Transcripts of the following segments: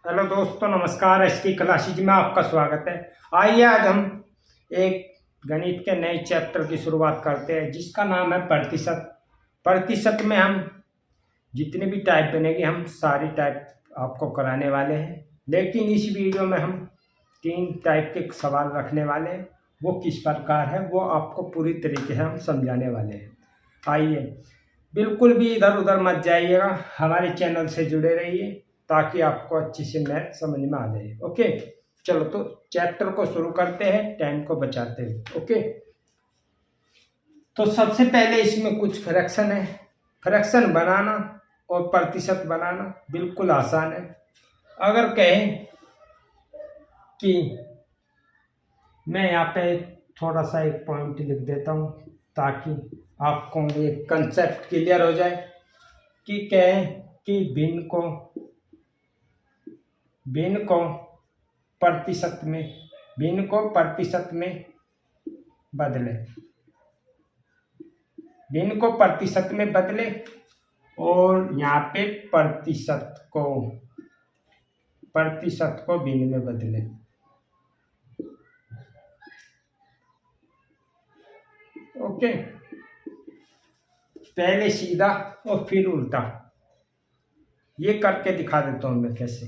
Hello दोस्तों, नमस्कार। SK classes में आपका स्वागत है। आइए आज हम एक गणित के नए चैप्टर की शुरुआत करते हैं जिसका नाम है प्रतिशत। प्रतिशत में हम जितने भी टाइप बनेगी हम सारी टाइप आपको कराने वाले हैं, लेकिन इस वीडियो में हम 3 टाइप के सवाल रखने वाले हैं। वो किस प्रकार है वो आपको पूरी तरीके से हम समझाने वाले हैं। आइए, बिल्कुल भी इधर उधर मत जाइएगा, हमारे चैनल से जुड़े रहिए ताकि आपको अच्छी से मैथ समझ में आ जाए। ओके, चलो तो चैप्टर को शुरू करते हैं टाइम को बचाते हुए। ओके, तो सबसे पहले इसमें कुछ फ्रैक्शन है। फ्रैक्शन बनाना और प्रतिशत बनाना बिल्कुल आसान है। अगर कहें कि मैं यहाँ पे थोड़ा सा एक पॉइंट लिख देता हूँ ताकि आपको एक कंसेप्ट क्लियर हो जाए कि कहें कि भिन्न को प्रतिशत में बदले, भिन्न को प्रतिशत में बदले और यहाँ पे प्रतिशत को भिन्न में बदले। ओके, पहले सीधा और फिर उल्टा ये करके दिखा देता हूँ मैं कैसे।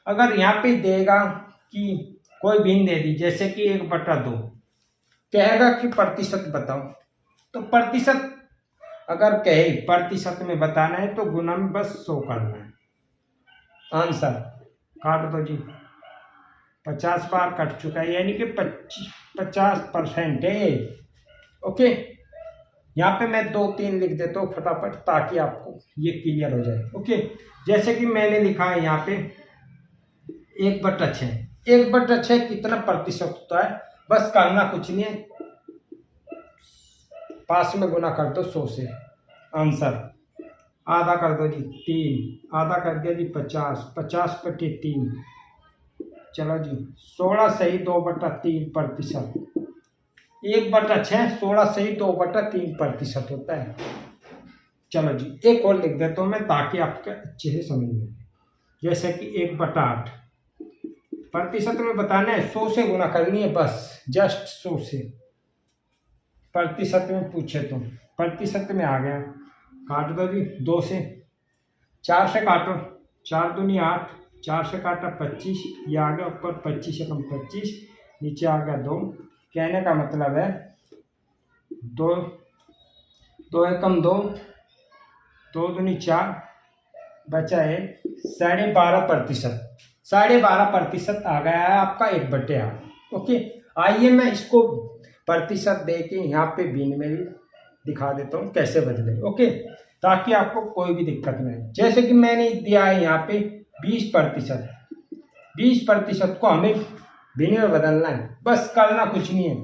अगर यहाँ पे देगा कि कोई भिन्न दे दी, जैसे कि 1/2 कहेगा कि प्रतिशत बताओ, तो प्रतिशत अगर कहे प्रतिशत में बताना है तो गुना में बस 100 करना है। आंसर काट दो जी, 50 बार कट चुका है, यानी कि 50% है। ओके, यहाँ पे मैं 2-3 लिख देता हूँ फटाफट ताकि आपको ये क्लियर हो जाए। ओके, जैसे कि मैंने लिखा है यहाँ पे 1/6। 1/6 कितना प्रतिशत होता है, बस करना कुछ नहीं है, पास में गुना कर दो 100 से। आंसर आधा कर दो जी, 3 आधा कर दिया जी 50/3। चलो जी, 16 सही 2/3 प्रतिशत। 1/6 16 सही 2/3 प्रतिशत होता है। चलो जी, एक और लिख देता हूँ मैं ताकि आपके अच्छे से समझ में। जैसे कि 1/8 प्रतिशत में बताना है, 100 से गुना करनी है, बस जस्ट 100 से। प्रतिशत में पूछे तो प्रतिशत में आ गया, काट दो जी 2 से। 4 से काटो, 4 दूनी 8, 4 से काटा 25, ये आ गया ऊपर 25 से कम 25, नीचे आ गया 2। कहने का मतलब है 2 एकम 2, 2 दूनी 4, बचा है 12.5%। 12.5% आ गया है आपका 1/8। ओके, आइए मैं इसको प्रतिशत दे के यहाँ पे भिन्न में भी दिखा देता हूँ कैसे बदले। ओके, ताकि आपको कोई भी दिक्कत नहीं। जैसे कि मैंने दिया है यहाँ पे 20%। 20% को हमें भिन्न में बदलना है, बस करना कुछ नहीं है।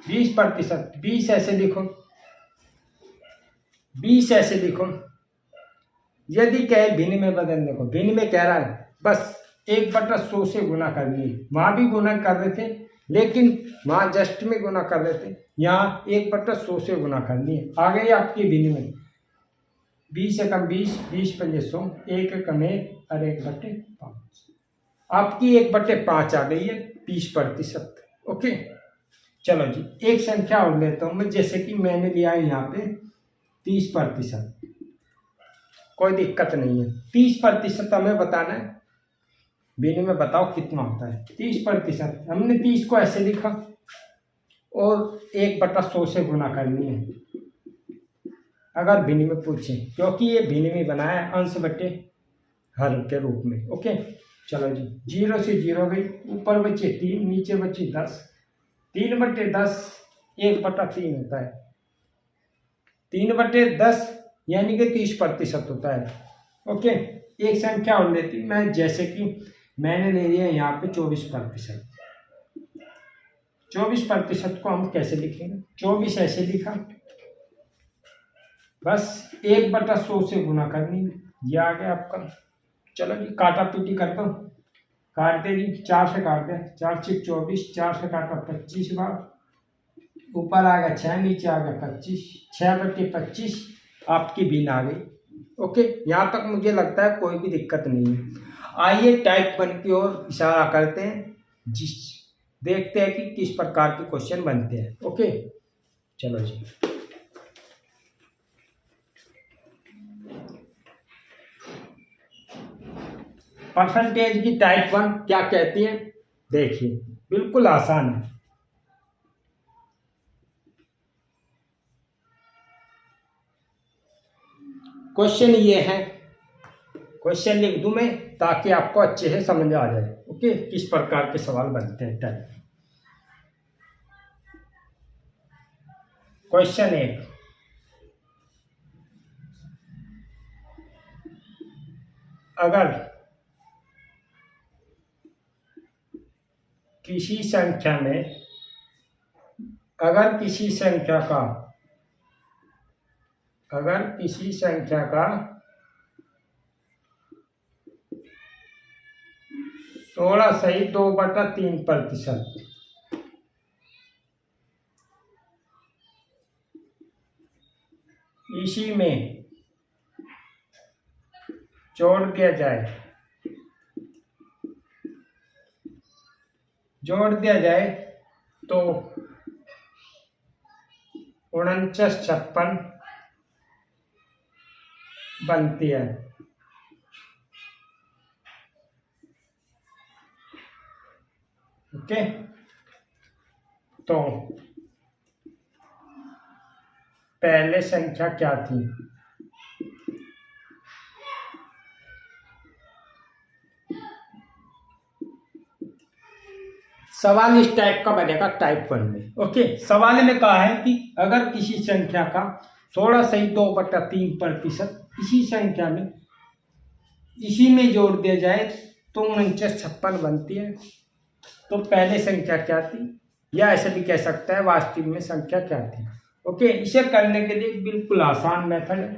20%, 20 ऐसे लिखो, 20 ऐसे लिखो। यदि कहे भिन्न में बदलने को, भिन्न में कह रहा है बस 1/100 से गुना करनी है। वहाँ भी गुना कर रहे थे लेकिन वहाँ जस्ट में गुना कर रहे थे, यहाँ 1/100 से गुना करनी है। आ गई आपकी भिन्न में 20 एकम 20, 20×5 100, 1 एकम 1 और 1/5 आपकी 1/5 आ गई है 20%। ओके, चलो जी, एक संख्या और लेता हूँ मैं। जैसे कि मैंने लिया है यहाँ पे 30%, कोई दिक्कत नहीं है। 30% हमें बताना है, भिन्न में बताओ कितना होता है 30%। हमने 30 को ऐसे लिखा और 1/100 से गुना करनी है अगर भिन्न में पूछे, क्योंकि ये भिन्न में बनाया है अंश बटे हर के रूप में। ओके, चलो जी, 0 से 0 गई, ऊपर बचे 3, नीचे बचे 10। 3/10 1/3 होता है। 3/10 यानी कि 30% होता है। ओके, एक संख्या और लेती मैं, जैसे कि मैंने ले लिया यहाँ पे 24%। 24% को हम कैसे लिखेंगे, 24 ऐसे लिखा, बस 1/100 से गुना करनी, ये आ गया आपका। चलो जी, काटा पीटी करता हूँ, काट दे जी, 4 से काट दे, 4 से 24, 4 से काटा 25 बार, ऊपर आ गया 6, नीचे आ गया 25, 6/25 आपकी भिन्न आ गई। ओके, यहाँ तक मुझे लगता है कोई भी दिक्कत नहीं है। आइए टाइप 1 की ओर इशारा करते हैं, जिस देखते हैं कि किस प्रकार के क्वेश्चन बनते हैं। ओके चलो जी। परसेंटेज की टाइप 1 क्या कहती है, देखिए बिल्कुल आसान है। क्वेश्चन ये है, क्वेश्चन लिख दूं मैं ताकि आपको अच्छे से समझ आ जाए। ओके किस प्रकार के सवाल बनते हैं टाइप। क्वेश्चन 1, अगर किसी संख्या में, अगर किसी संख्या का 16.2/3% इसी में जोड़ दिया जाए तो 4956 बनती है। ओके तो पहले संख्या क्या थी, सवाल इस टाइप का बनेगा टाइप 1 में। ओके सवाल में कहा है कि अगर किसी संख्या का 16.2/3% इसी संख्या में इसी में जोड़ दिया जाए तो 4956 बनती है। तो पहले संख्या क्या थी, या ऐसे भी कह सकता है वास्तविक में संख्या क्या थी। ओके इसे करने के लिए बिल्कुल आसान मेथड है।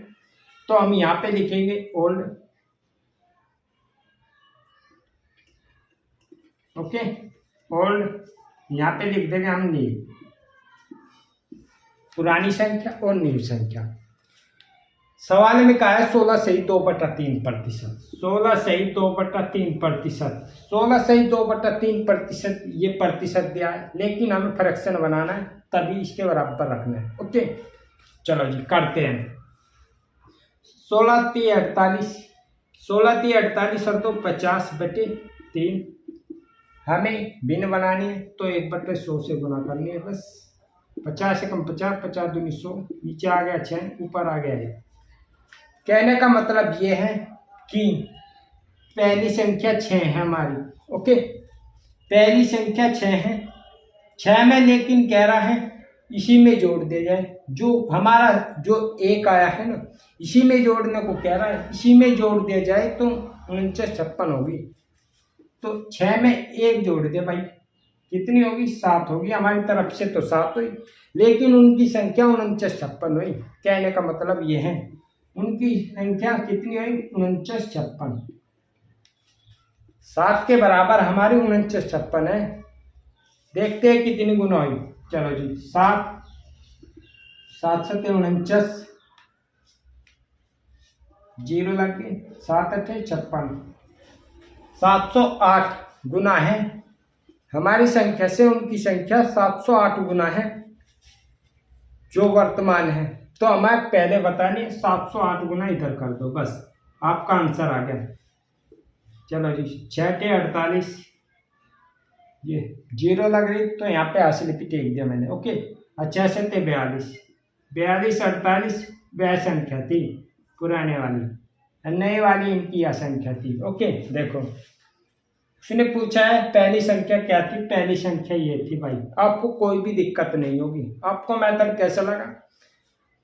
तो हम यहाँ पे लिखेंगे ओल्ड। ओके ओल्ड यहाँ पे लिख देंगे हम न्यू, पुरानी संख्या और न्यू संख्या। सवाल में कहा है 16.2/3%, 16.2/3%, 16.2/3% ये प्रतिशत दिया है, लेकिन हमें फ्रैक्शन बनाना है तभी इसके बराबर रखना है। ओके चलो जी करते हैं। 16×3 = 48, 16×3 = 48 और 2 50/3। हमें भिन्न बनानी है तो 1/100 से गुना करनी है बस। 50 से कम 50, 50 दूनी 100, नीचे आ गया 6, ऊपर आ गया 1। कहने का मतलब ये है कि पहली संख्या 6 है हमारी। ओके पहली संख्या 6 है, 6 में लेकिन कह रहा है इसी में जोड़ दिया जाए। जो हमारा जो 1 आया है ना, इसी में जोड़ने को कह रहा है, इसी में जोड़ दिया जाए तो 4956 होगी। तो 6 में 1 जोड़ दे भाई, कितनी होगी 7 होगी। हमारी तरफ से तो 7 हुई, लेकिन उनकी संख्या 4956 हुई। कहने का मतलब ये है उनकी संख्या कितनी हुई 4956। 7 के बराबर हमारी 4956 है। देखते हैं कितनी गुना हुई। चलो जी 7 7 7 49, 0 लग गए, 7 8 56, 708 गुना है हमारी संख्या से उनकी संख्या। 708 गुना है जो वर्तमान है। तो हमारे पहले बताने 708 गुना इधर कर दो, बस आपका आंसर आ गया। चलो जी 6 × 48, ये 0 लग रही तो यहाँ पे हासिल लिपि टेक दिया मैंने। ओके 6 से 42, 42 48 वह संख्या थी पुराने वाली, नई वाली इनकी यह संख्या थी। ओके देखो उसने पूछा है पहली संख्या क्या थी, पहली संख्या ये थी भाई। आपको कोई भी दिक्कत नहीं होगी। आपको मेथड कैसा लगा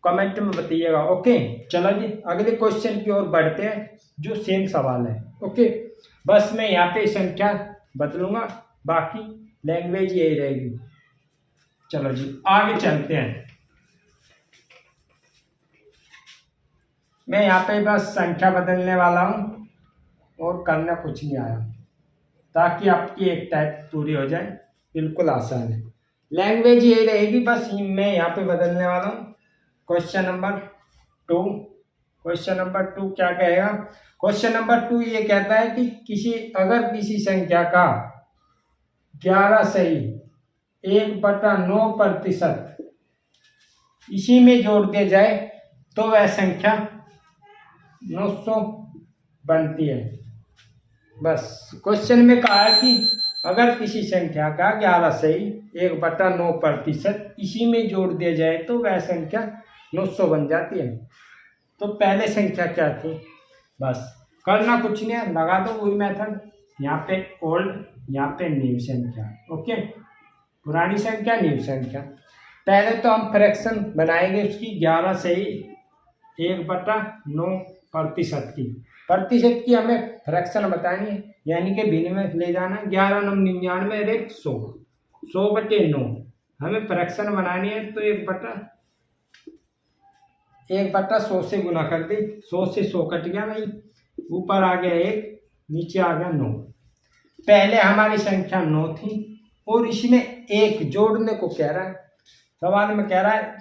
कमेंट में बताइएगा। ओके चलो जी अगले क्वेश्चन की ओर बढ़ते हैं जो सेम सवाल है। ओके बस मैं यहाँ पे संख्या बदलूंगा, बाकी लैंग्वेज यही रहेगी। चलो जी आगे चलते हैं। मैं यहाँ पे बस संख्या बदलने वाला हूँ और करना कुछ नहीं आया, ताकि आपकी एक टाइप पूरी हो जाए। बिल्कुल आसान है, लैंग्वेज यही रहेगी, बस मैं यहाँ पे बदलने वाला हूँ। क्वेश्चन नंबर 2, क्वेश्चन नंबर 2 क्या कहेगा, क्वेश्चन नंबर 2 ये कहता है कि अगर किसी संख्या का 11 सही 1/9% इसी में जोड़ दिया जाए तो वह संख्या 900 बनती है। बस क्वेश्चन में कहा है कि अगर किसी संख्या का 11 सही 1/9% इसी में जोड़ दिया जाए तो वह संख्या 900 बन जाती है। तो पहले संख्या क्या थी? बस करना कुछ नहीं है, लगा दो वही मेथड। यहाँ पे ओल्ड, यहाँ पे न्यू संख्या। ओके, पुरानी संख्या न्यू संख्या। पहले तो हम फ्रैक्शन बनाएंगे उसकी 11 से ही 1/9% की। प्रतिशत की हमें फ्रैक्शन बतानी है, यानी कि भिन्न में ले जाना। 11 9 99 और 100, 100/9 हमें फ्रैक्शन बनानी है। तो 1/100 से गुना कर दी, 100 से 100 कट गया भाई, ऊपर आ गया 1, नीचे आ गया 9। पहले हमारी संख्या 9 थी और इसमें 1 जोड़ने को कह रहा है। सवाल में कह रहा है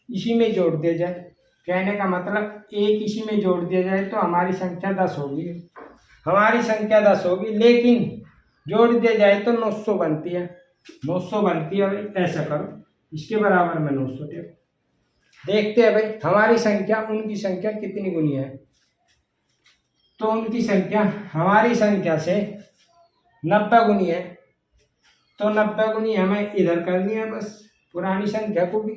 इसी में जोड़ दिया जाए। कहने का मतलब 1 इसी में जोड़ दिया जाए तो हमारी संख्या 10 होगी। हमारी संख्या 10 होगी, लेकिन जोड़ दिया जाए तो 900 बनती है। 900 बनती है भाई, ऐसा करो, इसके बराबर में 900 देखते हैं भाई हमारी संख्या उनकी संख्या कितनी गुनी है। तो उनकी संख्या हमारी संख्या से 90 गुनी है, तो 90 गुनी हमें इधर करनी है। बस पुरानी संख्या को भी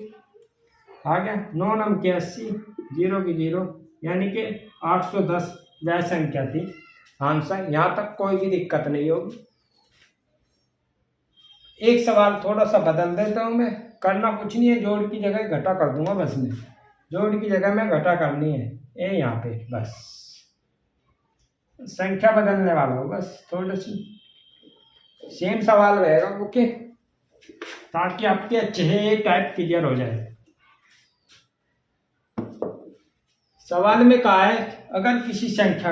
आ गया, 9 9 के 80, 0 की 0, यानी कि 810 वह संख्या थी आंसर। यहाँ तक कोई भी दिक्कत नहीं होगी। एक सवाल थोड़ा सा बदल देता हूँ मैं, करना कुछ नहीं है, जोड़ की जगह घटा कर दूंगा। बस में जोड़ की जगह में घटा करनी है, ये यहाँ पे बस संख्या बदलने वाला हूँ, बस थोड़ी सी सेम सवाल रहेगा। ओके, ताकि आपके अच्छे टाइप क्लियर हो जाए। सवाल में कहा है अगर किसी संख्या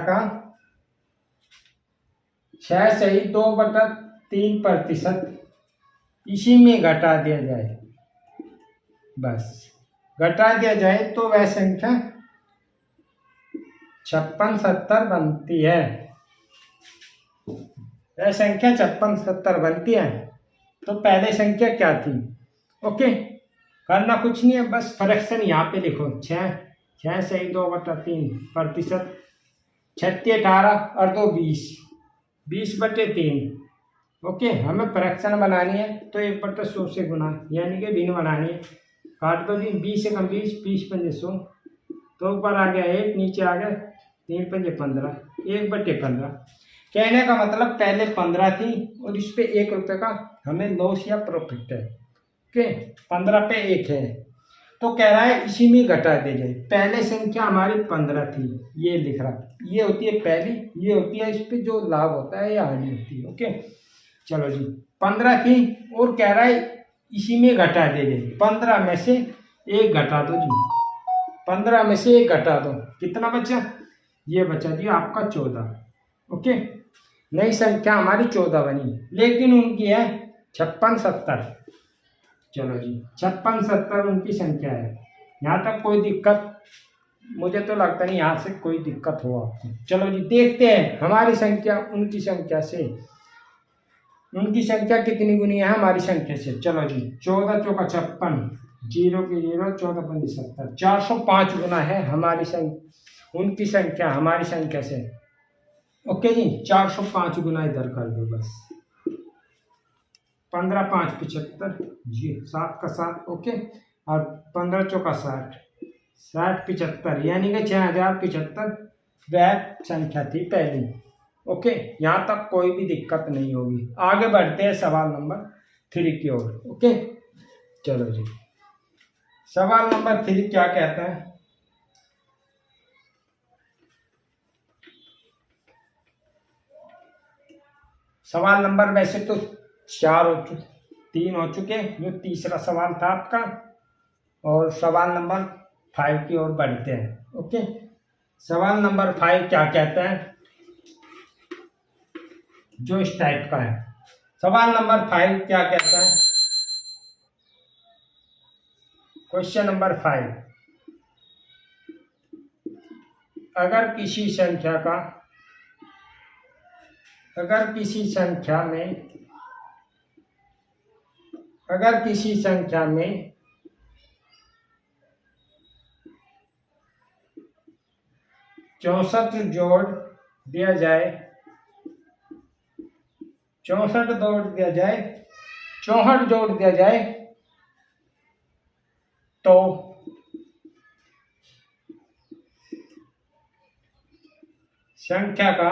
का 6 सही 2/3% इसी में घटा दिया जाए, बस घटा दिया जाए तो वह संख्या 56 70 बनती है। वह संख्या 56 70 बनती है। तो पहले संख्या क्या थी? ओके, करना कुछ नहीं है, बस फ्रैक्शन यहाँ पे लिखो। 6 सही 2/3%, 36 18 और 2 20, 20/3। ओके, हमें फ्रैक्शन बनानी है तो 1/100 से गुना, यानी कि भिन्न बनानी है। काट दो जी, 20 से कम 20, 20 पंजे 100, तो ऊपर आ गया 1, नीचे आ गया 3 पंजे 15, 1/15। कहने का मतलब पहले 15 थी और इस पे 1 रुपये का हमें लॉस या प्रॉफिट है। ओके, 15 पे 1 है, तो कह रहा है इसी में घटा दे जाए। पहले संख्या हमारी 15 थी, ये लिख रहा, ये होती है पहली, ये होती है इस पे जो लाभ होता है या हानि होती है। ओके, चलो जी, 15 थी और कह रहा है इसी में घटा दे जाए। 15 में से 1 घटा दो जी, 15 में से 1 घटा दो, कितना बचा? ये बचा जी आपका 14। ओके, नई संख्या हमारी 14 बनी, लेकिन उनकी है 56 70। चलो जी, 56 70 उनकी संख्या है। यहाँ तक कोई दिक्कत मुझे तो लगता नहीं, यहाँ से कोई दिक्कत हो आपको। चलो जी, देखते हैं हमारी संख्या उनकी संख्या से, उनकी संख्या कितनी गुनी है हमारी संख्या से। चलो जी, 14 चौका 56, 0 की 0, 14 पंजे 70, 405 गुना है हमारी संख्या उनकी संख्या हमारी संख्या से। ओके जी, 405 गुना इधर कर दो बस। 15 5 75 जी, 7 का 7। ओके, और 15 चौका 60, 60 75, यानी कि 6075 वह संख्या थी पहली। ओके, यहाँ तक कोई भी दिक्कत नहीं होगी। आगे बढ़ते हैं सवाल नंबर 3 की ओर। ओके, चलो जी, सवाल नंबर 3 क्या कहता है? सवाल नंबर वैसे तो 4 हो चुके, 3 हो चुके, जो तीसरा सवाल था आपका। और सवाल नंबर 5 की ओर बढ़ते हैं। ओके, सवाल नंबर 5 क्या कहता है, जो इस टाइप का है। सवाल नंबर 5 क्या कहता है? क्वेश्चन नंबर 5, अगर किसी संख्या का अगर किसी संख्या में 64 जोड़ दिया जाए 64 जोड़ दिया जाए तो संख्या का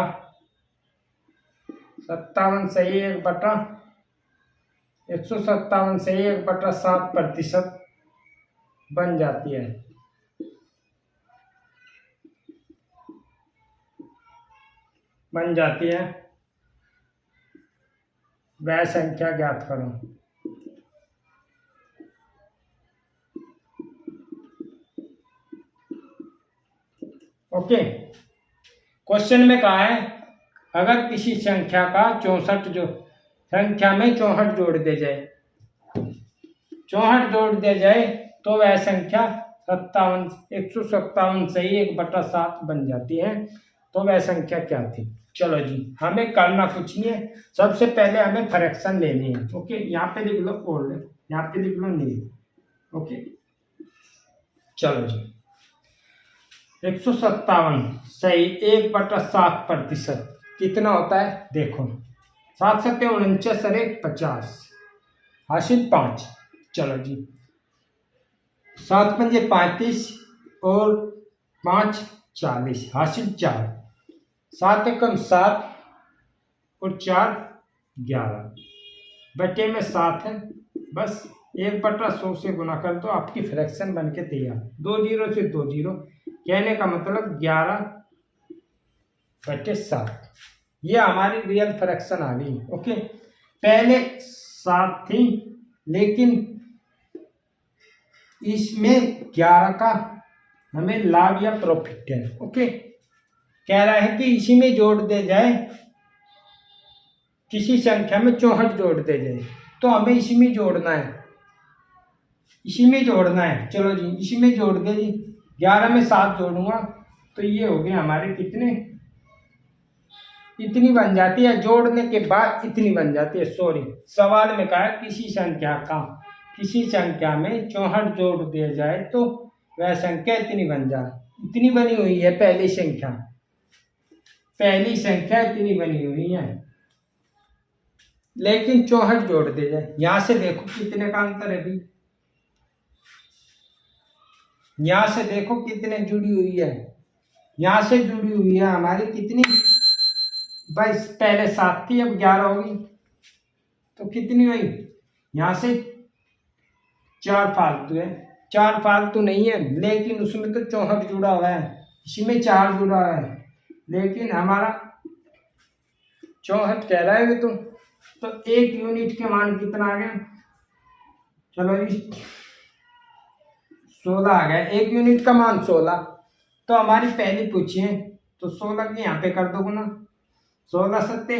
57 सही 157 सही 1/7% बन जाती है। वह संख्या ज्ञात करो। ओके, क्वेश्चन में कहा है अगर किसी संख्या का 64 जोड़ दिया जाए 64 जोड़ दिया जाए तो वह संख्या 157 सही 1/7 बन जाती है। तो वह संख्या क्या थी? चलो जी, हमें करना कुछ नहीं है, सबसे पहले हमें फ्रैक्शन लेनी है। ओके, यहाँ पे लिख लो ओल्ड, यहाँ पे लिख लो न्यू। ओके, चलो जी, 157 सही 1/7% कितना होता है? देखो 7 7 49 और 1 50 हासिल 5। चलो जी, 7 पंजे 35 और 5 40 हासिल 4। 7 एकम 7 और 4 11 बटे में 7 है, बस 1/100 से गुना कर दो, आपकी फ्रैक्शन बन के तैयार। 2 जीरो से 2 जीरो, कहने का मतलब 11/7। ये हमारी रियल फ्रैक्शन आ गई। ओके, पहले 7 थी लेकिन इसमें 11 का हमें लाभ या प्रॉफिट है। ओके, कह रहा है कि इसी में जोड़ दे जाए, किसी संख्या में 64 जोड़ दे जाए तो हमें इसी में जोड़ना है। चलो जी, इसी में जोड़ दे जी, 11 में 7 जोड़ूंगा तो ये हो गए हमारे कितने, इतनी बन जाती है, जोड़ने के बाद इतनी बन जाती है। सॉरी, सवाल में कहा किसी संख्या में 64 जोड़ दिया जाए तो वह संख्या इतनी बन जाए। इतनी बनी हुई है पहली संख्या इतनी बनी हुई है, लेकिन 64 जोड़ दिया जाए। यहां से देखो कितने का अंतर है भी, यहां से देखो कितने जुड़ी हुई है, यहां से जुड़ी हुई है हमारी कितनी भाई, पहले 7 थी अब 11 होगी तो कितनी हुई, यहां से 4 फालतू है, 4 फालतू नहीं है, लेकिन उसमें तो 64 जुड़ा हुआ है, इसमें 4 जुड़ा हुआ है, लेकिन हमारा 64 कह रहा है तो 1 यूनिट के मान कितना आ गया? चलो जी, 16 आ गया। 1 यूनिट का मान 16, तो हमारी पहली पूछी है तो 16 के यहाँ पे कर दो गुना, 16 सत्ते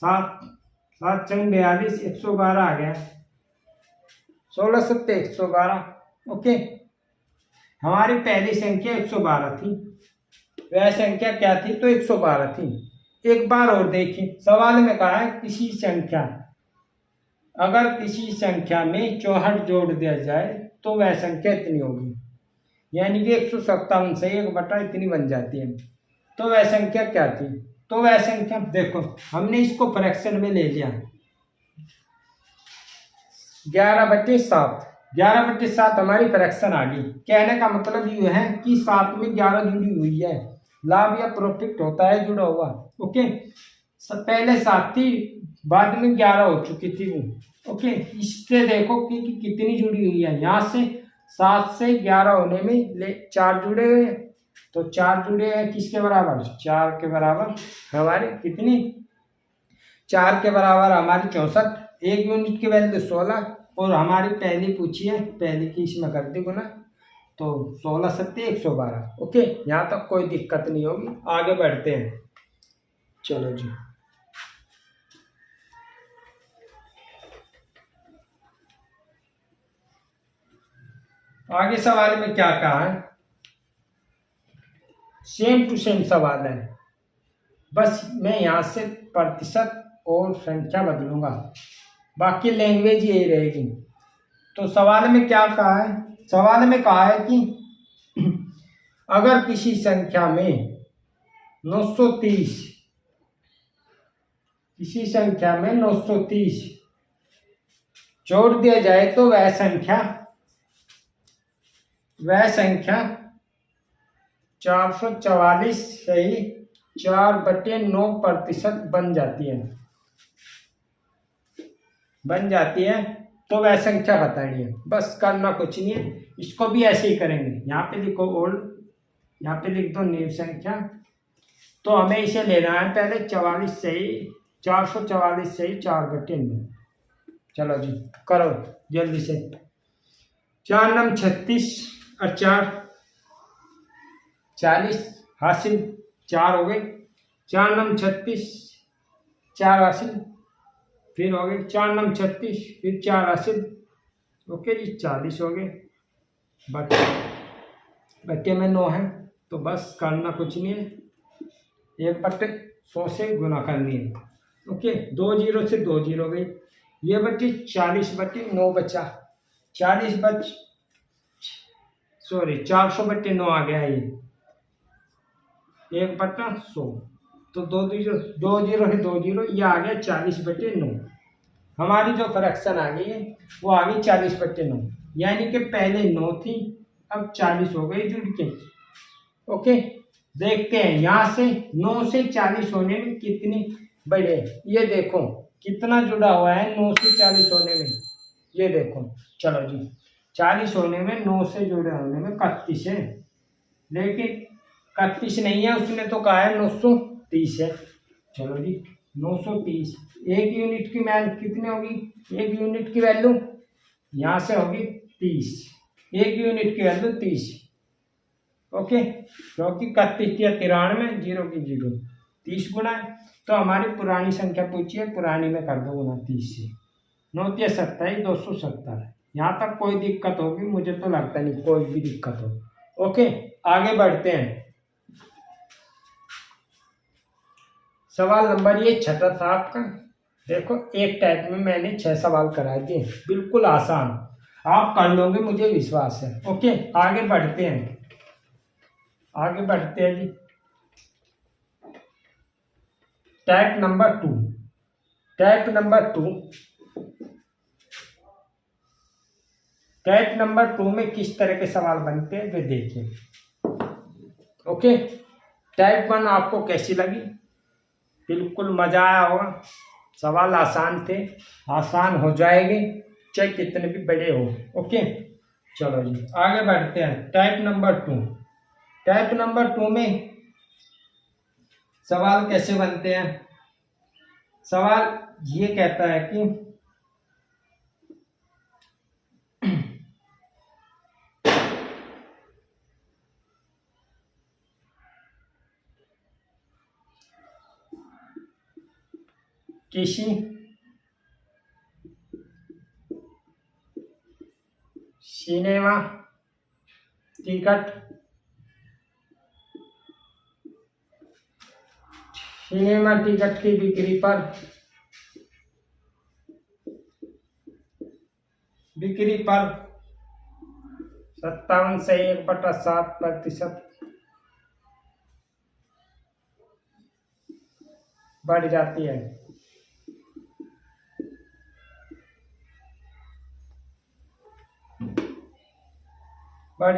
7 7 चंग 42 112 आ गया, 16 सत्ते 112। ओके, हमारी पहली संख्या 112 थी, वह संख्या क्या थी? तो 112 थी। एक बार और देखिए, सवाल में कहा है अगर किसी संख्या में 64 जोड़ दिया जाए तो वह संख्या इतनी होगी, यानी कि 157 से 1 इतनी बन जाती है। तो वह संख्या क्या थी? तो वह संख्या देखो, हमने इसको फ्रैक्शन में ले लिया, 11/7 11/7 हमारी फ्रैक्शन आ गई। कहने का मतलब ये है कि 7 में 11 जुड़ी हुई है, लाभ या प्रॉफिट होता है जुड़ा हुआ। ओके, पहले 7 थी, बाद में 11 हो चुकी थी वो। ओके, इससे देखो कि कितनी जुड़ी हुई है, यहाँ से 7 से 11 होने में 4 जुड़े हुए हैं, तो 4 जुड़े हैं किसके बराबर? 4 के बराबर हमारे कितनी, 4 के बराबर हमारी 64, 1 यूनिट की वैल्यू 16, और हमारी पहली पूछी है, पहली की इसमें कर दी गुना, तो 16 सत्ते 112। ओके, यहाँ तक कोई दिक्कत नहीं होगी, आगे बढ़ते हैं। चलो जी, आगे सवाल में क्या कहा है? सेम टू सेम सवाल है, बस मैं यहाँ से प्रतिशत और संख्या बदलूंगा, बाकी लैंग्वेज यही रहेगी। तो सवाल में क्या कहा है, सवाल में कहा है कि अगर किसी संख्या में 930, किसी संख्या में 930 जोड़ दिया जाए तो वह संख्या 444 से ही 4/9% बन जाती है, तो वह संख्या बतानी है। बस करना कुछ नहीं है, इसको भी ऐसे ही करेंगे। यहाँ पे लिखो ओल्ड, यहाँ पे लिख दो न्यू संख्या। तो हमें इसे लेना है पहले 444 से ही 4/9। चलो जी करो जल्दी से। 4 नम 36 और 4 40 हासिल, 4 हो गए। 4 नम 36, 4 हासिल, फिर हो गए 4 नम 36, फिर 4 हासिल। ओके जी 40 हो गए। बट्टे में 9 है, तो बस करना कुछ नहीं है, 1/100 से गुना करनी है। ओके 2 जीरो से 2 जीरो गई, ये बच्चे 40/9 बचा, 400/9 आ गया ये 1/100। तो 2 जीरो है 2 जीरो, ये आ गया 40/9। हमारी जो फ्रैक्शन आ गई है वो आ गई 40/9, यानी कि पहले 9 थी अब 40 हो गई जुड़ के। ओके देखते हैं यहाँ से 9 से 40 होने में कितनी बढ़े, ये देखो कितना जुड़ा हुआ है 9 से 40 होने में, ये देखो। चलो जी 40 होने में 9 से जुड़े होने में 31 है, लेकिन 31 नहीं है, उसने तो कहा है 930 है। चलो जी 930, एक यूनिट की वैल्यू कितनी होगी, एक यूनिट की वैल्यू यहाँ से होगी 30, एक यूनिट की वैल्यू 30। ओके क्योंकि 31 या 93, 0 की 0, 30 गुना है। तो हमारी पुरानी संख्या पूछी है, पुरानी में कर दो गुना 30 से। 9 × 27, 270। यहाँ तक कोई दिक्कत होगी, मुझे तो लगता नहीं कोई भी दिक्कत हो। ओके आगे बढ़ते हैं। सवाल नंबर ये 6 था आपका। देखो एक टाइप में मैंने 6 सवाल करा दिए, बिल्कुल आसान, आप कर लोगे मुझे विश्वास है। ओके आगे बढ़ते हैं, जी। टाइप नंबर 2 में किस तरह के सवाल बनते हैं वे देखिए। ओके टाइप 1 आपको कैसी लगी, बिल्कुल मजा आया होगा, सवाल आसान थे, आसान हो जाएंगे चाहे कितने भी बड़े हो। ओके चलो जी आगे बढ़ते हैं। टाइप नंबर 2 में सवाल कैसे बनते हैं। सवाल ये कहता है कि किसी सिनेमा टिकट की बिक्री पर 57 से 1/7% बढ़ जाती है। और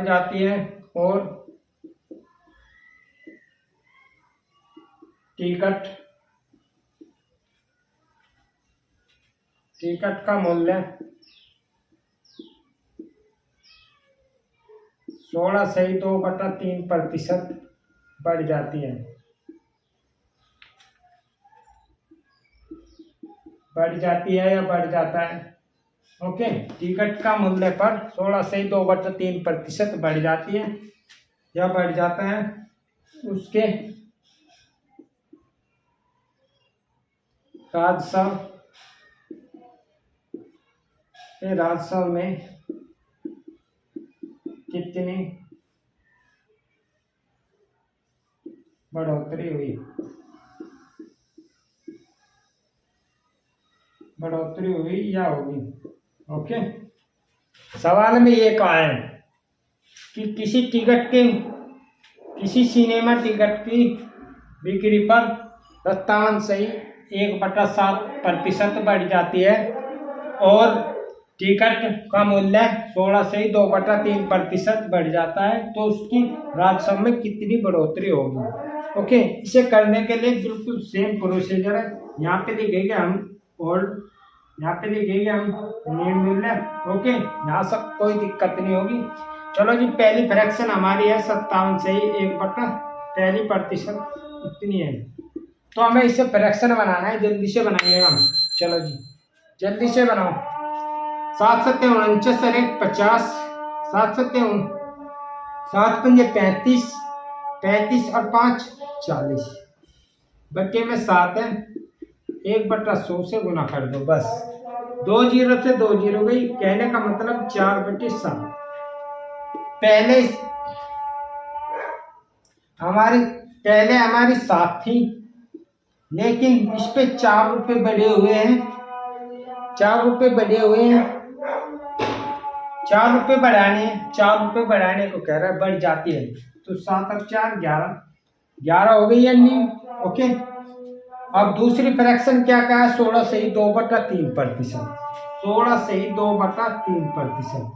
टिकट का मूल्य 16 से 2/3% बढ़ जाती है। बढ़ जाती है या बढ़ जाता है। ओके टिकट का मूल्य पर 16 से 2/3% बढ़ जाती है या बढ़ जाता है। उसके राजस्व में कितनी बढ़ोतरी हुई, बढ़ोतरी हुई या होगी। ओके, सवाल में ये कहा है कि किसी सिनेमा टिकट की बिक्री पर 57.1/7% बढ़ जाती है और टिकट का मूल्य 16.2/3% बढ़ जाता है, तो उसकी राजस्व में कितनी बढ़ोतरी होगी। ओके, इसे करने के लिए बिल्कुल सेम प्रोसीजर है। यहाँ पे लिखेंगे हम ओल्ड, यहाँ पे लिखेंगे हम न्यू मूल्य। ओके, यहाँ सब कोई दिक्कत नहीं होगी। चलो जी, पहली फ्रैक्शन हमारी है 57.1/1 इतनी है, तो हमें इसे फ्रैक्शन बनाना है। जल्दी से बनाइएगा। चलो जी, जल्दी से बनाओ। 7 सत्ते 49 और 1 50, 7 सत्ते 7 पंजे 35, 35 और 5 40, बट्टे में 7 है, 1/100 से गुना कर दो बस। 2 जीरो से 2 जीरो गई, कहने का मतलब 4/7। पहले हमारी 7 थी, लेकिन इस पे 4 रुपये बढ़े हुए हैं, 4 रुपये बढ़े हुए हैं, 4 रुपये बढ़ाने, 4 रुपये बढ़ाने को कह रहा है, बढ़ जाती है। तो 7 और 4 11, 11 हो गई यानी। ओके, अब दूसरी फ्रैक्शन क्या कहा है? 16/2/3%, 16/2/3%।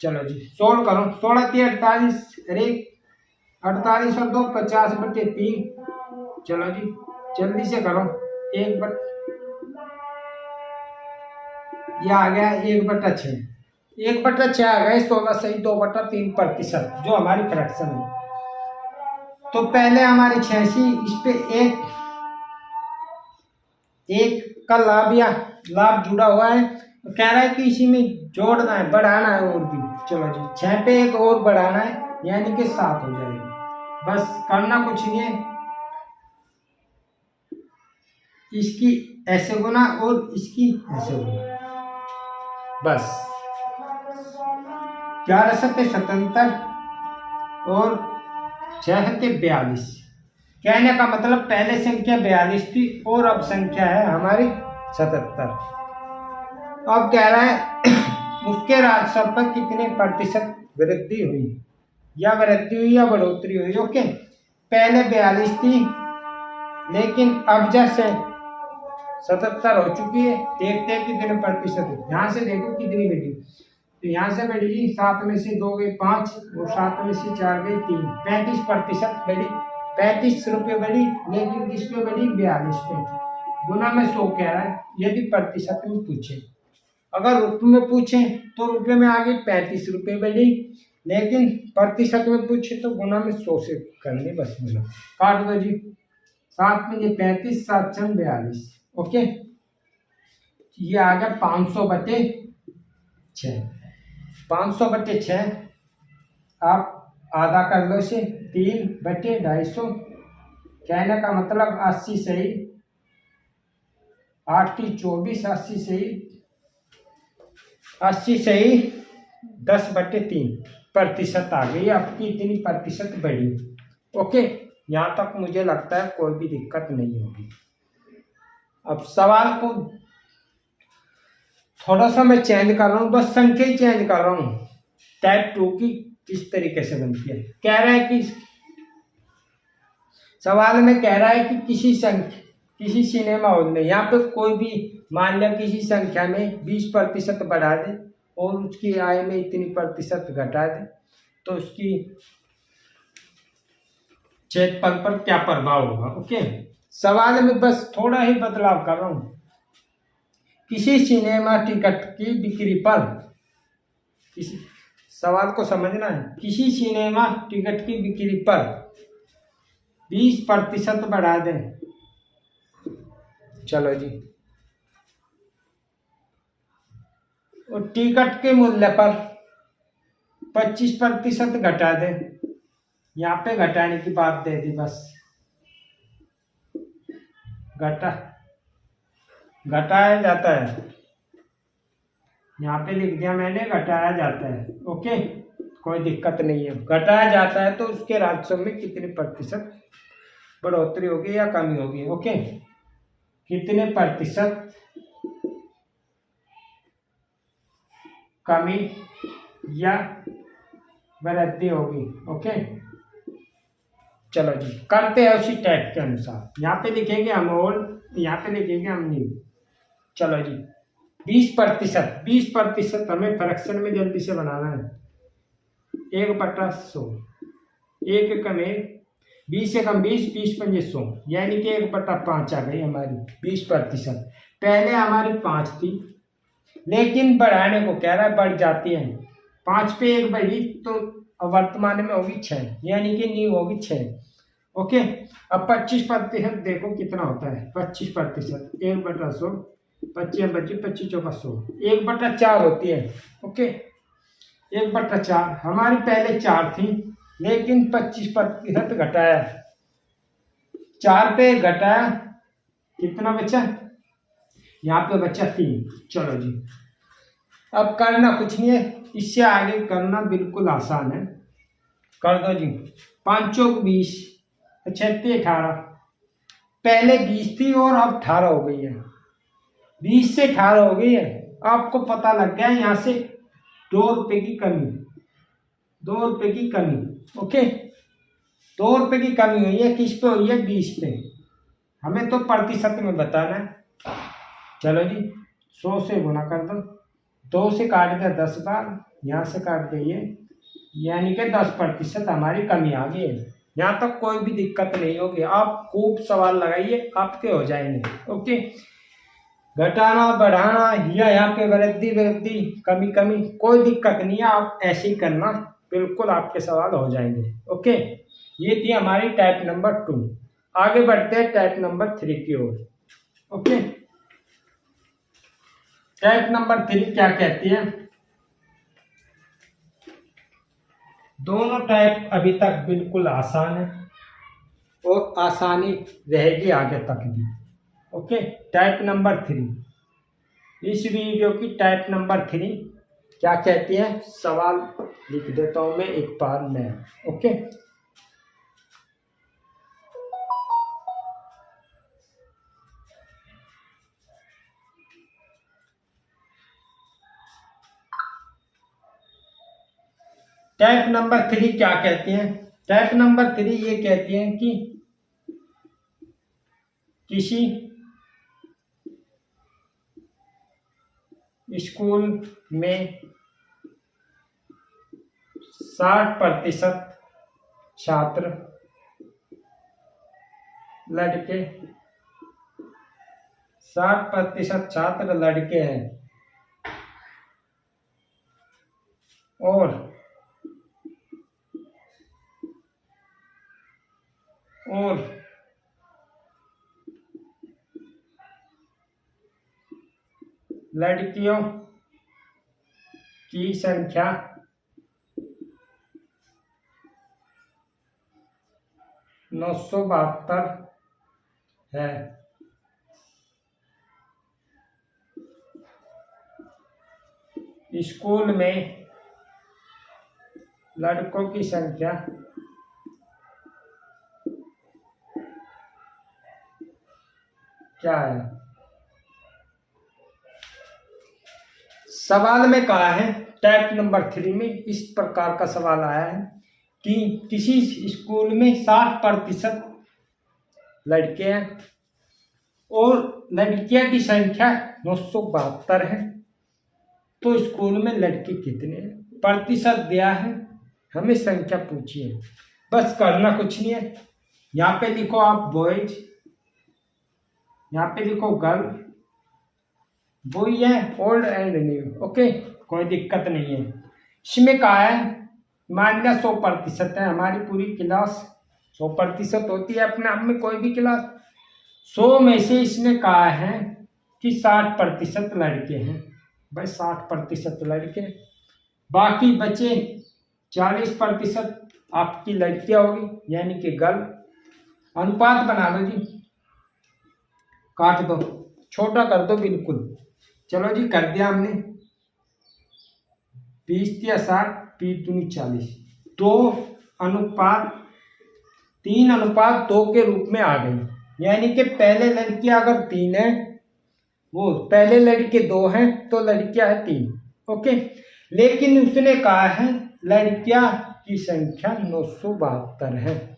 चलो जी, सोल्व करो। 16 3 48, अरे 48 और 2 50/3। चलो जी, जल्दी से करो। यह आ गया 1/6, 1/6 आ गया 16/2/3%, जो हमारी फ्रैक्शन है। तो पहले हमारी 86, इस पे एक का लाभ जुड़ा हुआ है, तो कह रहा है कि इसी में जोड़ना है, बढ़ाना है और भी। चलो जी, 6 पे एक और बढ़ाना है, यानी कि 7 हो जाएगी। बस करना कुछ नहीं है, इसकी ऐसे गुना और इसकी ऐसे गुना, बस। 11 सत्ते 77 और 6 सत्ते 42, कहने का मतलब पहले संख्या 42 थी और अब संख्या है हमारी 77। अब कह रहा है उसके राजस्व पर कितने प्रतिशत वृद्धि हुई, या बढ़ोतरी हुई। ओके, पहले 42 थी, लेकिन अब जैसे 77 हो चुकी है। देखते हैं कितने प्रतिशत। यहाँ से देखो कितनी बढ़ी, तो यहाँ से बढ़ी 7 में से 2 गई 5 और 7 में से 4 गई 3, 35% बढ़ी, 35 रुपये बढ़ी, लेकिन किस पे बढ़ी? 42 पे। गुना में 100 कह रहा है, यदि प्रतिशत में पूछे। अगर रुपये में पूछे तो रुपये में आगे 35 रुपये बढ़ी, लेकिन प्रतिशत में पूछे तो गुना में 100 से करनी, बस मिला। काट दो जी, 7 में 35, 7 6 42। ओके, ये आ गया 500/6, 500/6। आप आधा कर लो इसे, 3/250, कहने का मतलब 80 सही, 8 की 24, 80 सही 10/3% आ गई। आपकी इतनी प्रतिशत बढ़ी। ओके, यहाँ तक मुझे लगता है कोई भी दिक्कत नहीं होगी। अब सवाल को थोड़ा सा मैं चेंज कर रहा हूँ, बस संख्या ही चेंज कर रहा हूँ। टाइप 2 की किस तरीके से बनती है, कह रहा है कि सवाल में कह रहा है कि किसी सिनेमा हॉल में, यहाँ पे कोई भी मान लिया किसी संख्या में 20% बढ़ा दे और उसकी आय में इतनी प्रतिशत घटा दे, तो उसकी क्षेत्रफल पर क्या प्रभाव होगा। ओके, सवाल में बस थोड़ा ही बदलाव कर रहा हूँ। किसी सिनेमा टिकट की बिक्री पर, सवाल को समझना है, किसी सिनेमा टिकट की बिक्री पर 20% बढ़ा दें। चलो जी, और टिकट के मूल्य पर 25% घटा दें। यहाँ पे घटाने की बात दे दी, बस घटाया जाता है, यहाँ पे लिख दिया मैंने, घटाया जाता है। ओके, कोई दिक्कत नहीं है। घटाया जाता है तो उसके राजस्व में कितने प्रतिशत बढ़ोतरी होगी या कमी होगी। ओके, कितने प्रतिशत कमी या वृद्धि होगी। ओके, चलो जी करते हैं उसी टैग के अनुसार। यहाँ पे लिखेंगे अमोल, यहाँ पे लिखेंगे अमनी। चलो जी 20%, 20% हमें फ्रैक्शन में जल्दी से बनाना है। 1/100, 1 कम 1, 20 से कम 20, 20 पंजे 100, यानी कि 1/5 आ गई हमारी 20%। पहले हमारी 5 थी, लेकिन बढ़ाने को कह रहा है, बढ़ जाती है। 5 पे 1 बढ़ी तो वर्तमान में होगी 6, यानी कि न्यू होगी 6। ओके, अब 25% देखो कितना होता है। 25% 1/100, 25 25 25 चौका 100, 1/4 होती है। ओके, 1/4 हमारी पहले 4 थी, लेकिन 25% घटाया, 4 पे घटाया, कितना बचा, यहाँ पे बचा 3। चलो जी अब करना कुछ नहीं है, इससे आगे करना बिल्कुल आसान है। कर दो जी। 5 चौक 20, 36 18, पहले 20 थी और अब 18 हो गई है। 20 से 18 हो गई है। आपको पता लग गया यहाँ से 2 रुपये की कमी, 2 रुपये की कमी। ओके, 2 रुपये की कमी हुई है। किस पे हुई है? 20 पे। हमें तो प्रतिशत में बताना है। चलो जी 100 से गुना कर दो, 2 से काट दिया 10 बार, यहाँ से काट दिए, यानी कि 10% हमारी कमी आ गई है। यहाँ तक कोई भी दिक्कत नहीं होगी। आप खूब सवाल लगाइए, आपके हो जाएंगे। ओके, घटाना बढ़ाना या यहाँ पे वृद्धि वृद्धि कमी कमी कोई दिक्कत नहीं है। आप ऐसे ही करना, बिल्कुल आपके सवाल हो जाएंगे। ओके, ये थी हमारी टाइप नंबर 2। आगे बढ़ते हैं टाइप नंबर 3 की ओर। ओके, टाइप नंबर 3 क्या कहती है? दोनों टाइप अभी तक बिल्कुल आसान है और आसानी रहेगी आगे तक भी। ओके, टाइप नंबर 3, इस वीडियो की टाइप नंबर 3 क्या कहती है? सवाल लिख देता हूं मैं एक बार में। ओके, टाइप नंबर 3 क्या कहती है? टाइप नंबर 3 ये कहती है कि किसी स्कूल में 60% छात्र लड़के, 60% छात्र लड़के हैं और लड़कियों की संख्या 972 है। स्कूल में लड़कों की संख्या क्या है? सवाल में कहा है, टाइप नंबर 3 में इस प्रकार का सवाल आया है कि किसी स्कूल में 60% लड़के हैं और लड़कियां की संख्या 972 है, तो स्कूल में लड़के कितने हैं? प्रतिशत दिया है, हमें संख्या पूछी है। बस करना कुछ नहीं है। यहाँ पे लिखो आप बॉयज, यहाँ पे लिखो गर्ल, वही है ओल्ड एंड न्यू। ओके, कोई दिक्कत नहीं है। इसमें कहा है मान लिया 100% है, हमारी पूरी क्लास 100% होती है अपने आप में, कोई भी क्लास। 100 में से इसने कहा है कि 60% लड़के हैं। भाई 60% लड़के, बाकी बचे 40% आपकी लड़कियां होगी, यानी कि गर्ल। अनुपात बना लो जी, काट दो, छोटा कर दो बिल्कुल। चलो जी कर दिया हमने। 30/60, 3×2 3:2 के रूप में आ गई। यानी कि पहले लड़कियां अगर 3 है, वो पहले लड़के 2 हैं तो लड़कियां है 3। ओके, लेकिन उसने कहा है लड़कियां की संख्या 972 है,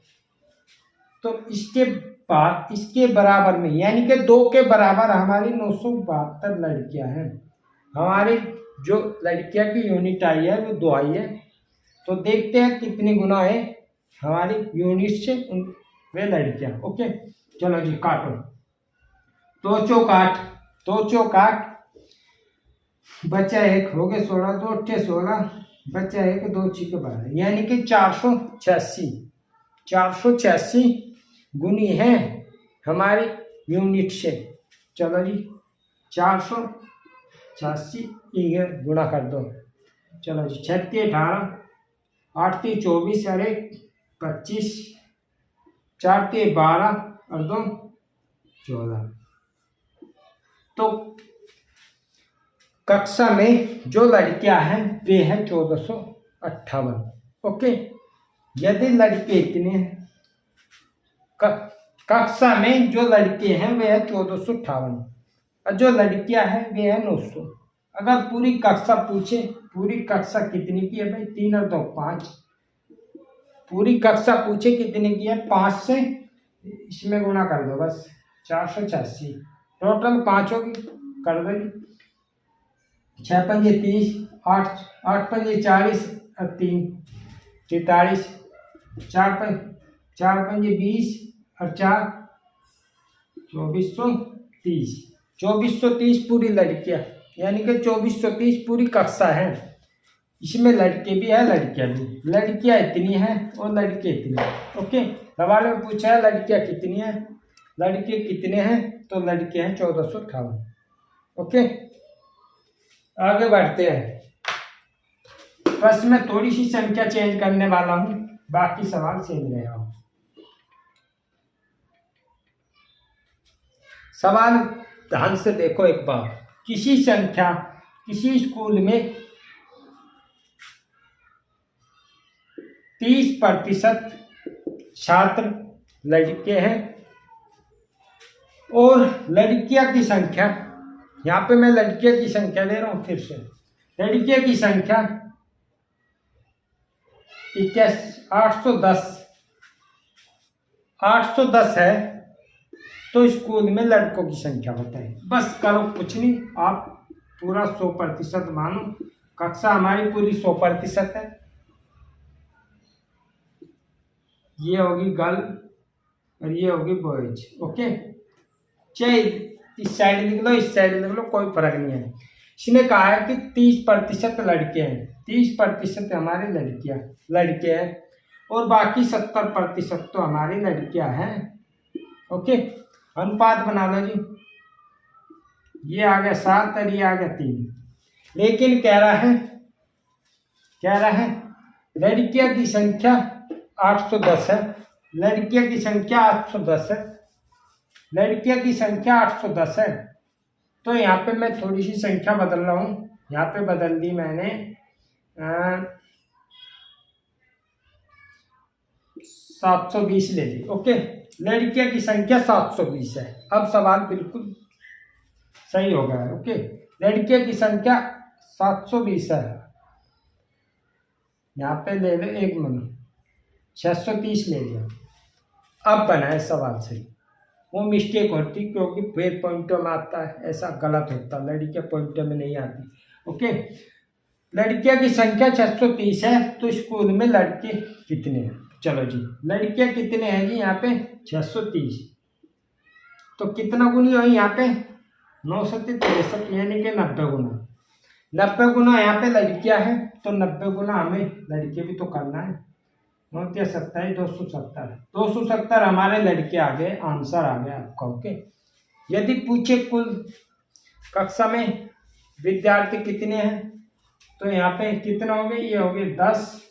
तो इसके बाद इसके बराबर में यानी कि 2 के बराबर हमारी 972 लड़कियां हैं। हमारी जो लड़कियां की यूनिट आई है वो 2 आई है, तो देखते हैं कितनी गुना है हमारी यूनिट से वे लड़कियां। ओके, चलो जी काटो। 2 चौक 8, 2 चौक 8, बचा 1, हो गए 16, 2 8 16, बचा 1, 2 6 12, यानी कि 486 गुनी है हमारी यूनिट से। चलो जी 486 गुणा कर दो। चलो जी 36 18, 8 3 24 और 1 25, 4 3 12 और 2 14। तो कक्षा में जो लड़कियां हैं वे हैं 1458। ओके, यदि लड़के इतने हैं, कक्षा में जो लड़के हैं वे है 1458 और जो लड़कियां हैं वे है 900। अगर पूरी कक्षा पूछे, पूरी कक्षा कितनी की है भाई, 3 और 2 5, पूरी कक्षा पूछे कितने की है, 5 से इसमें गुणा कर दो बस, 486 टोटल 5 होगी, कर दो 6 पंजे 30, 8 पंजे 40 और 3 43, 4 पंजे 20 और 4 2430, 2430 पूरी लड़कियां, यानी कि 2430 पूरी कक्षा है। इसमें लड़के भी है लड़कियां भी, लड़कियां इतनी हैं और लड़के इतने हैं। ओके, सवाल में पूछा है लड़कियां कितनी हैं, लड़के कितने हैं, तो लड़के हैं 1458। ओके, आगे बढ़ते हैं। बस मैं थोड़ी सी संख्या चेंज करने वाला हूं, बाकी सवाल सेम रहेगा। सवाल ध्यान से देखो एक बार। किसी संख्या, किसी स्कूल में 30% छात्र लड़के हैं और लड़कियां की संख्या, यहाँ पे मैं लड़कियों की संख्या ले रहा हूँ फिर से, लड़कियों की संख्या 810 है, तो स्कूल में लड़कों की संख्या बताए। बस करो कुछ नहीं, आप पूरा 100% मानो, कक्षा हमारी पूरी 100% है। ये होगी गर्ल और ये होगी बॉयज। ओके, चाहे इस साइड लिख लो इस साइड लिख लो, कोई फर्क नहीं है। इसने कहा है कि 30% लड़के हैं, 30% हमारे लड़के हैं और बाकी 70% तो हमारी लड़कियां हैं। ओके, अनुपात बना लो जी, ये आ गया 7 और ये आ गया 3। लेकिन कह रहा है लड़कियों की संख्या 810 है, लड़कियों की संख्या 810 है, लड़कियों की संख्या 810 है। तो यहाँ पे मैं थोड़ी सी संख्या बदल रहा हूँ, यहाँ पे बदल दी मैंने 720 ले ली। ओके, लड़कियों की संख्या 720 है। अब सवाल बिल्कुल सही हो गया है। ओके, लड़कियों की संख्या 720 है, यहाँ पे ले लो 1 मिनट, 630 ले लिया। अब बना है सवाल सही, वो मिस्टेक होती क्योंकि फिर पॉइंटों में आता है, ऐसा गलत होता, लड़कियां पॉइंटों में नहीं आती। ओके, लड़कियों की संख्या 630 है, तो स्कूल में लड़के कितने हैं? चलो जी, लड़कियां कितने हैं जी यहाँ पे 630, तो कितना गुनी हो यहाँ पे 963, यानी कि 90 गुना। 90 गुना यहाँ पे लड़कियां हैं, तो 90 गुना हमें लड़के भी तो करना है। 9 27 270 हमारे लड़के आ गए, आंसर आ गया आपका। ओके, यदि पूछे कुल कक्षा में विद्यार्थी कितने हैं, तो यहाँ पे कितना हो गए, ये हो गए 10,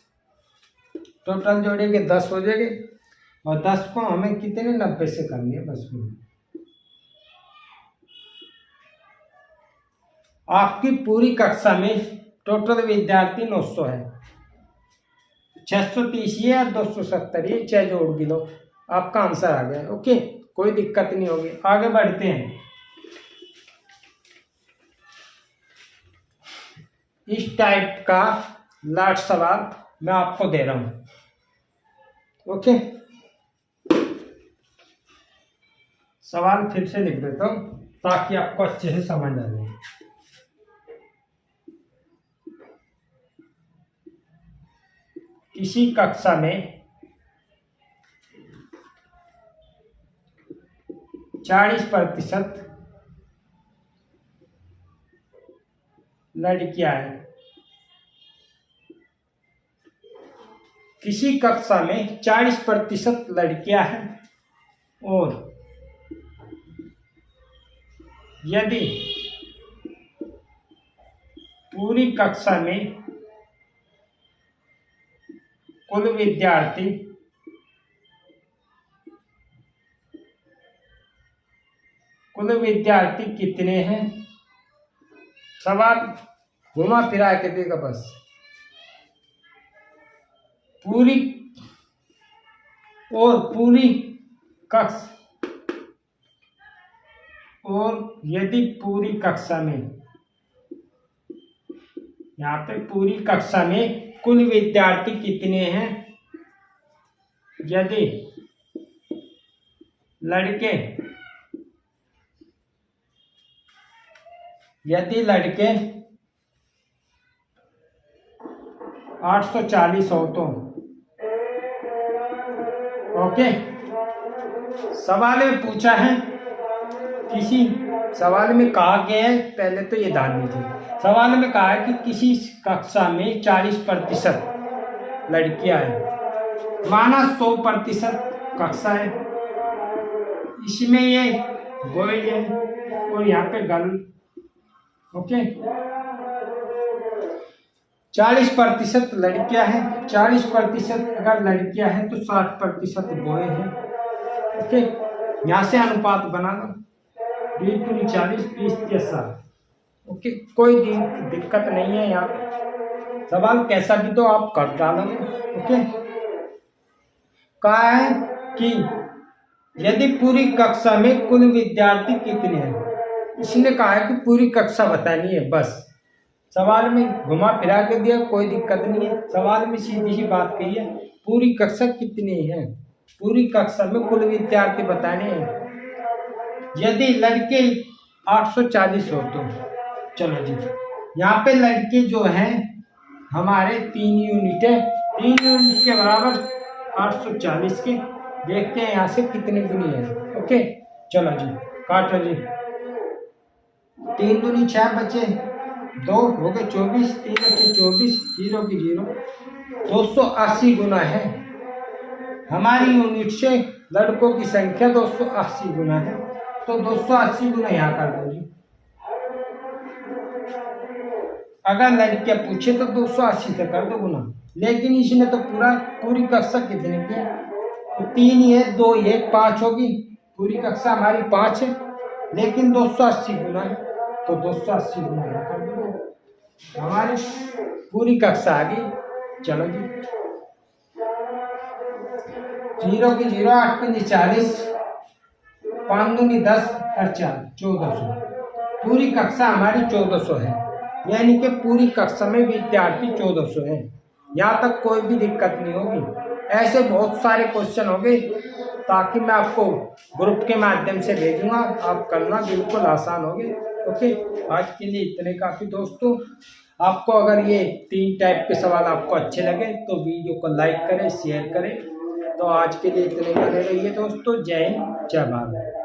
टोटल जोड़ेंगे 10 हो जाएंगे और 10 को हमें कितने 90 से करनी है बस में। आपकी पूरी कक्षा में टोटल विद्यार्थी 900 है। 630 ये और 270 ये 6 जोड़ भी लो, आपका आंसर आ गया। ओके, कोई दिक्कत नहीं होगी। आगे बढ़ते हैं। इस टाइप का लास्ट सवाल मैं आपको दे रहा हूं। ओके, सवाल फिर से लिख देता हूं ताकि आपको अच्छे से समझ आ जाए। किसी कक्षा में 40% लड़कियां हैं। किसी कक्षा में 40% लड़कियां हैं और यदि पूरी कक्षा में कुल विद्यार्थी कितने हैं? सवाल घुमा फिरा के देगा बस। पूरी कक्षा और यदि पूरी कक्षा में, यहाँ पे पूरी कक्षा में कुल विद्यार्थी कितने हैं? यदि लड़के 840 हो तो। ओके, सवाल में पूछा है, किसी सवाल में कहा गया है, पहले तो ये ध्यान दीजिए। सवाल में कहा है कि किसी कक्षा में 40% लड़कियां हैं, माना 100% कक्षा है, इसमें ये बॉयज है और यहाँ पे गर्ल। ओके, 40% लड़कियां हैं, 40% अगर लड़कियां हैं तो 60% बॉय हैं। ओके, यहाँ से अनुपात बना लो, 20 दूनी 40, 30 या 60। ओके, कोई दिक्कत नहीं है। यहाँ पे सवाल कैसा भी तो आप कर डालोगे। ओके, कहा है कि यदि पूरी कक्षा में कुल विद्यार्थी कितने हैं, इसने कहा है कि पूरी कक्षा बतानी है बस। सवाल में घुमा फिरा के दिया, कोई दिक्कत नहीं है। सवाल में सीधी सी बात कही है, पूरी कक्षा कितनी है, पूरी कक्षा में कुल विद्यार्थी बताने हैं। यदि लड़के 840 हो तो चलो जी, यहाँ पे लड़के जो हैं हमारे 3 यूनिट है, 3 यूनिट के बराबर 840 के। देखते हैं यहाँ से कितने गुनी है। ओके, चलो जी, काटो जी। 3 दूनी 6 बचे, 2 हो गए 24, 3 बचे 24, 0 की 0, 280 गुना है। हमारी यूनिट से लड़कों की संख्या 280 गुना है, तो 280 गुना यहाँ कर दो जी। अगर लड़कियां पूछे तो 280 से कर दो गुना, लेकिन इसने तो पूरी कक्षा कितने की है, तो 3 ही है, 2 ही है, 5 होगी। पूरी कक्षा हमारी 5 है, लेकिन 280 गुना है, तो 280 गुना यहाँ कर दो, हमारी पूरी कक्षा आ गई। चलो जी, 0 की 0, 8 पंजे 40, 5 दूनी 10 और 4 1400। पूरी कक्षा हमारी 1400 है, यानी कि पूरी कक्षा में विद्यार्थी 1400 है। यहाँ तक कोई भी दिक्कत नहीं होगी। ऐसे बहुत सारे क्वेश्चन होंगे, ताकि मैं आपको ग्रुप के माध्यम से भेजूंगा, आप करना, बिल्कुल आसान होगी। ओके, आज के लिए इतने काफ़ी दोस्तों। आपको अगर ये 3 टाइप के सवाल आपको अच्छे लगे तो वीडियो को लाइक करें, शेयर करें। तो आज के लिए इतने बने रहिए दोस्तों। जय हिंद, जय भारत।